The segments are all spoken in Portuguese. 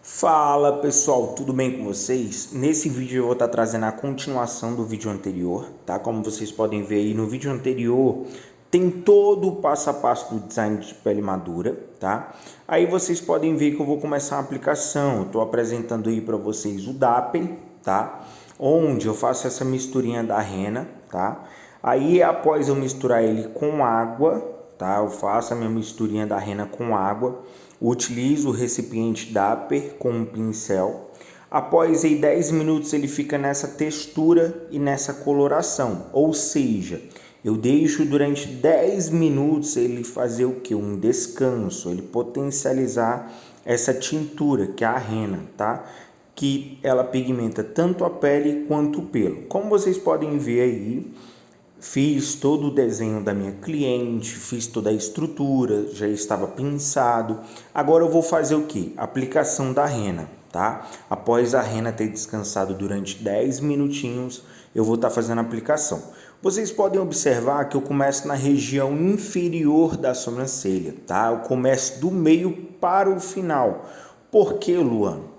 Fala pessoal, tudo bem com vocês? Nesse vídeo eu vou estar trazendo a continuação do vídeo anterior, tá? Como vocês podem ver aí no vídeo anterior tem todo o passo a passo do design de pele madura, tá? Aí vocês podem ver que eu vou começar a aplicação. Estou apresentando aí para vocês o DAPEN, tá? Onde eu faço essa misturinha da rena, tá? Aí após eu misturar ele com água, tá? Eu faço a minha misturinha da rena com água, utilizo o recipiente Dapper com um pincel. Após aí 10 minutos ele fica nessa textura e nessa coloração, ou seja, eu deixo durante 10 minutos ele fazer o que? Um descanso, ele potencializar essa tintura que é a rena, tá? Que ela pigmenta tanto a pele quanto o pelo. Como vocês podem ver aí, fiz todo o desenho da minha cliente, fiz toda a estrutura, já estava pinçado. Agora eu vou fazer o que? Aplicação da rena, tá? Após a rena ter descansado durante 10 minutinhos, eu vou estar fazendo a aplicação. Vocês podem observar que eu começo na região inferior da sobrancelha, tá? Eu começo do meio para o final. Por que, Luan?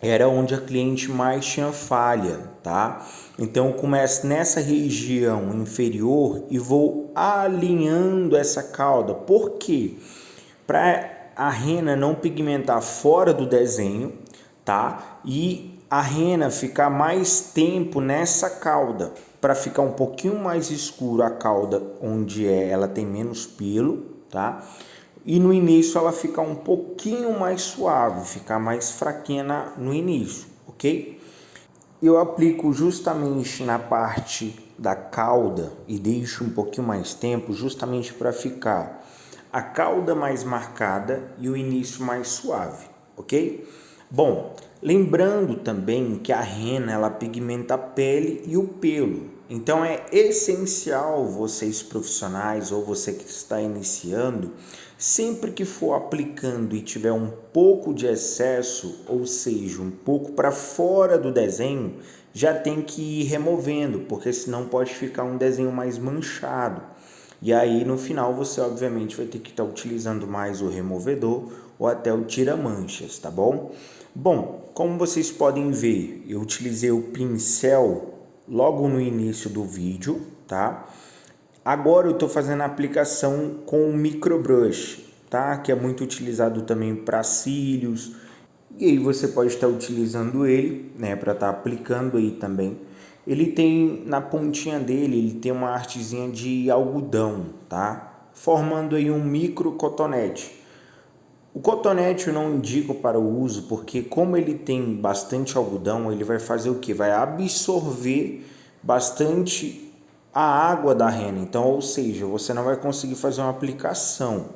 Era onde a cliente mais tinha falha, tá? Então eu começo nessa região inferior e vou alinhando essa cauda. Por quê? Para a rena não pigmentar fora do desenho, tá? E a rena ficar mais tempo nessa cauda, para ficar um pouquinho mais escuro a cauda onde ela tem menos pelo, tá? E no início ela fica um pouquinho mais suave, ficar mais fraquinha no início, ok? Eu aplico justamente na parte da cauda e deixo um pouquinho mais tempo, justamente para ficar a cauda mais marcada e o início mais suave, ok? Bom, lembrando também que a rena ela pigmenta a pele e o pelo, então é essencial vocês profissionais ou você que está iniciando, sempre que for aplicando e tiver um pouco de excesso, ou seja, um pouco para fora do desenho, já tem que ir removendo, porque senão pode ficar um desenho mais manchado. E aí no final você obviamente vai ter que estar utilizando mais o removedor ou até o tira-manchas, tá bom? Bom, como vocês podem ver, eu utilizei o pincel logo no início do vídeo, tá? Agora eu estou fazendo a aplicação com o microbrush, tá? Que é muito utilizado também para cílios. E aí você pode estar utilizando ele, né, para estar aplicando aí também. Ele tem na pontinha dele, ele tem uma artezinha de algodão, tá? Formando aí um micro cotonete. O cotonete eu não indico para o uso porque como ele tem bastante algodão, ele vai fazer o que? Vai absorver bastante a água da rena, então, ou seja, você não vai conseguir fazer uma aplicação.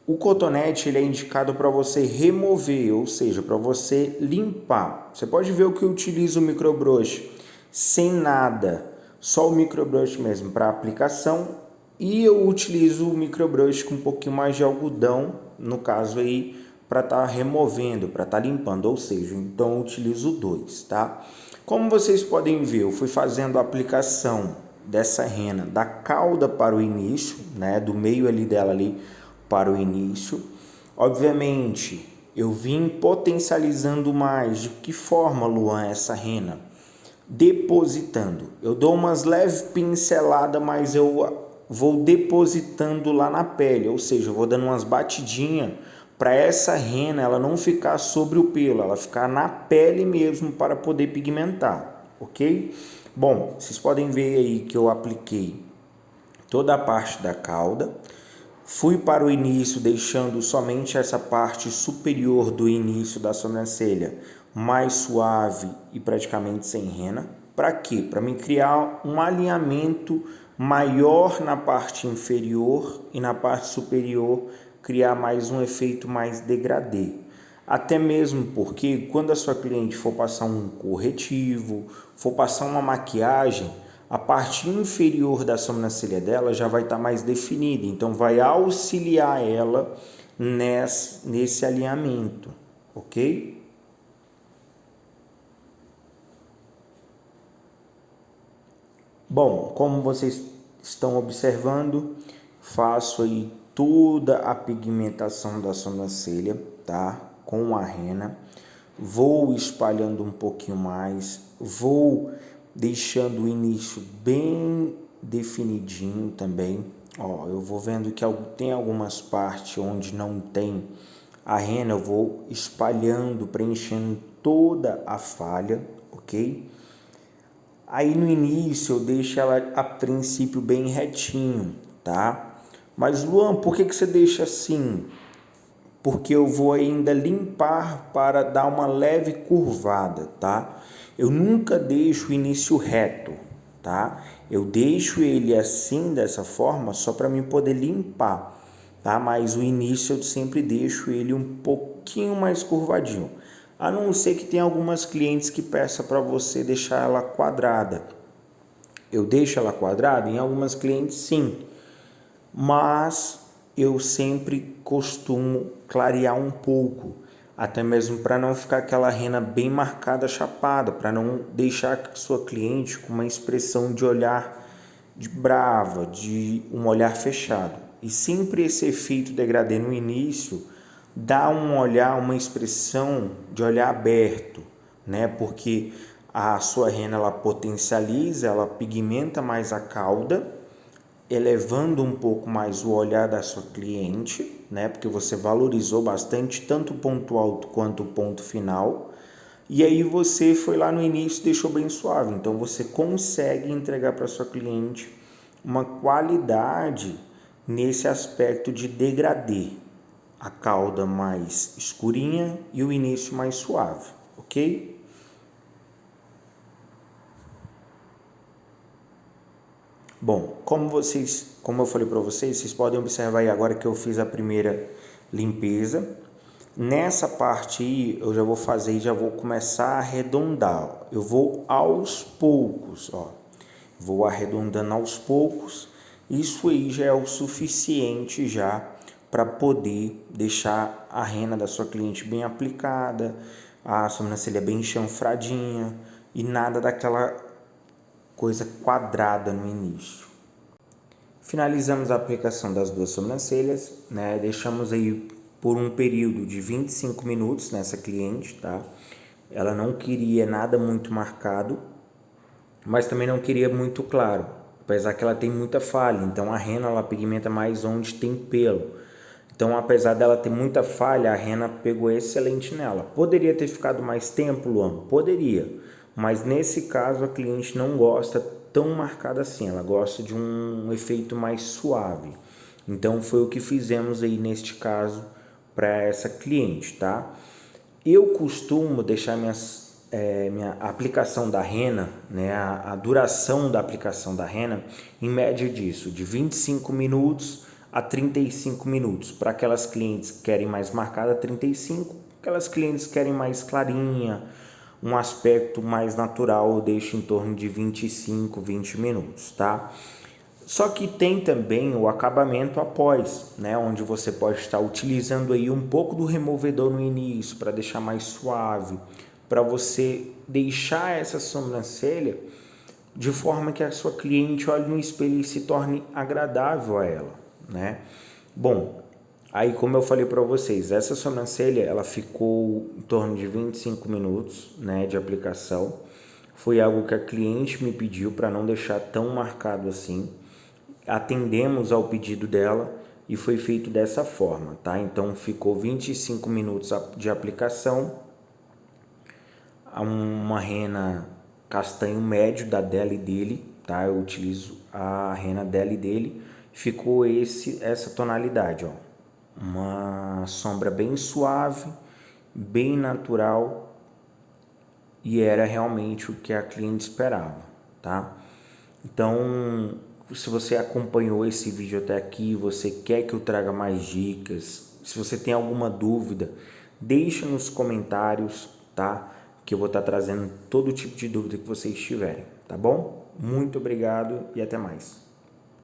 O cotonete ele é indicado para você remover, ou seja, para você limpar. Você pode ver o que eu utilizo o microbrush sem nada, só o microbrush mesmo para aplicação, e eu utilizo o microbrush com um pouquinho mais de algodão, no caso aí, para estar removendo, para estar limpando, ou seja, então eu utilizo dois, tá? Como vocês podem ver, eu fui fazendo a aplicação dessa rena da cauda para o início, né, do meio ali dela ali para o início. Obviamente, eu vim potencializando mais. De que forma, Luan, essa rena? Depositando. Eu dou umas leves pinceladas, mas eu vou depositando lá na pele, ou seja, eu vou dando umas batidinhas para essa rena ela não ficar sobre o pelo, ela ficar na pele mesmo para poder pigmentar, ok? Bom, vocês podem ver aí que eu apliquei toda a parte da cauda, fui para o início deixando somente essa parte superior do início da sobrancelha mais suave e praticamente sem rena. Para quê? Para me criar um alinhamento maior na parte inferior e na parte superior criar mais um efeito mais degradê. Até mesmo porque quando a sua cliente for passar um corretivo, for passar uma maquiagem, a parte inferior da sobrancelha dela já vai estar mais definida, então vai auxiliar ela nesse alinhamento, ok? Bom, como vocês estão observando, faço aí toda a pigmentação da sobrancelha, tá? Com a rena. vou espalhando um pouquinho mais, vou deixando o início bem definidinho também. Ó, eu vou vendo que tem algumas partes onde não tem a rena, eu vou espalhando, preenchendo toda a falha, ok? Aí no início eu deixo ela a princípio bem retinho, tá? Mas Luan, por que você deixa assim? Porque eu vou ainda limpar para dar uma leve curvada, tá? Eu nunca deixo o início reto, tá? Eu deixo ele assim, dessa forma, só para mim poder limpar, tá? Mas o início eu sempre deixo ele um pouquinho mais curvadinho. A não ser que tem algumas clientes que peçam para você deixar ela quadrada. Eu deixo ela quadrada? Em algumas clientes sim, mas eu sempre costumo clarear um pouco, até mesmo para não ficar aquela rena bem marcada, chapada, para não deixar a sua cliente com uma expressão de olhar de brava, de um olhar fechado. E sempre esse efeito degradê no início dá um olhar, uma expressão de olhar aberto, né? Porque a sua rena ela potencializa, ela pigmenta mais a cauda, elevando um pouco mais o olhar da sua cliente, né? Porque você valorizou bastante tanto o ponto alto quanto o ponto final. E aí você foi lá no início e deixou bem suave. Então você consegue entregar para sua cliente uma qualidade nesse aspecto de degradê. A cauda mais escurinha e o início mais suave, ok? Bom, como eu falei para vocês podem observar aí agora que eu fiz a primeira limpeza. Nessa parte aí eu já vou fazer e já vou começar a arredondar. Eu vou aos poucos, ó. Vou arredondando aos poucos. Isso aí já é o suficiente já para poder deixar a rena da sua cliente bem aplicada, a sobrancelha bem chanfradinha e nada daquela coisa quadrada no início. Finalizamos a aplicação das duas sobrancelhas, né? Deixamos aí por um período de 25 minutos nessa cliente, tá? Ela não queria nada muito marcado, mas também não queria muito claro, apesar que ela tem muita falha, então a rena ela pigmenta mais onde tem pelo. Então, apesar dela ter muita falha, a rena pegou excelente nela. Poderia ter ficado mais tempo, Luan? Poderia, mas nesse caso a cliente não gosta tão marcada assim, ela gosta de um efeito mais suave. Então, foi o que fizemos aí neste caso para essa cliente, tá? Eu costumo deixar minha aplicação da rena, né, a duração da aplicação da rena, em média disso, de 25 minutos a 35 minutos. Para aquelas clientes que querem mais marcada, 35. Aquelas clientes que querem mais clarinha, um aspecto mais natural, eu deixo em torno de 25, 20 minutos, tá? Só que tem também o acabamento após, né, onde você pode estar utilizando aí um pouco do removedor no início para deixar mais suave, para você deixar essa sobrancelha de forma que a sua cliente olhe no espelho e se torne agradável a ela, né? Bom, aí como eu falei para vocês, essa sobrancelha ela ficou em torno de 25 minutos, né, de aplicação. Foi algo que a cliente me pediu para não deixar tão marcado assim. Atendemos ao pedido dela e foi feito dessa forma, tá? Então ficou 25 minutos de aplicação, uma rena castanho médio da dela e dele, tá? Eu utilizo a rena dela e dele, ficou essa tonalidade, ó. Uma sombra bem suave, bem natural e era realmente o que a cliente esperava, tá? Então, se você acompanhou esse vídeo até aqui, você quer que eu traga mais dicas, se você tem alguma dúvida, deixa nos comentários, tá? Que eu vou estar trazendo todo tipo de dúvida que vocês tiverem, tá bom? Muito obrigado e até mais.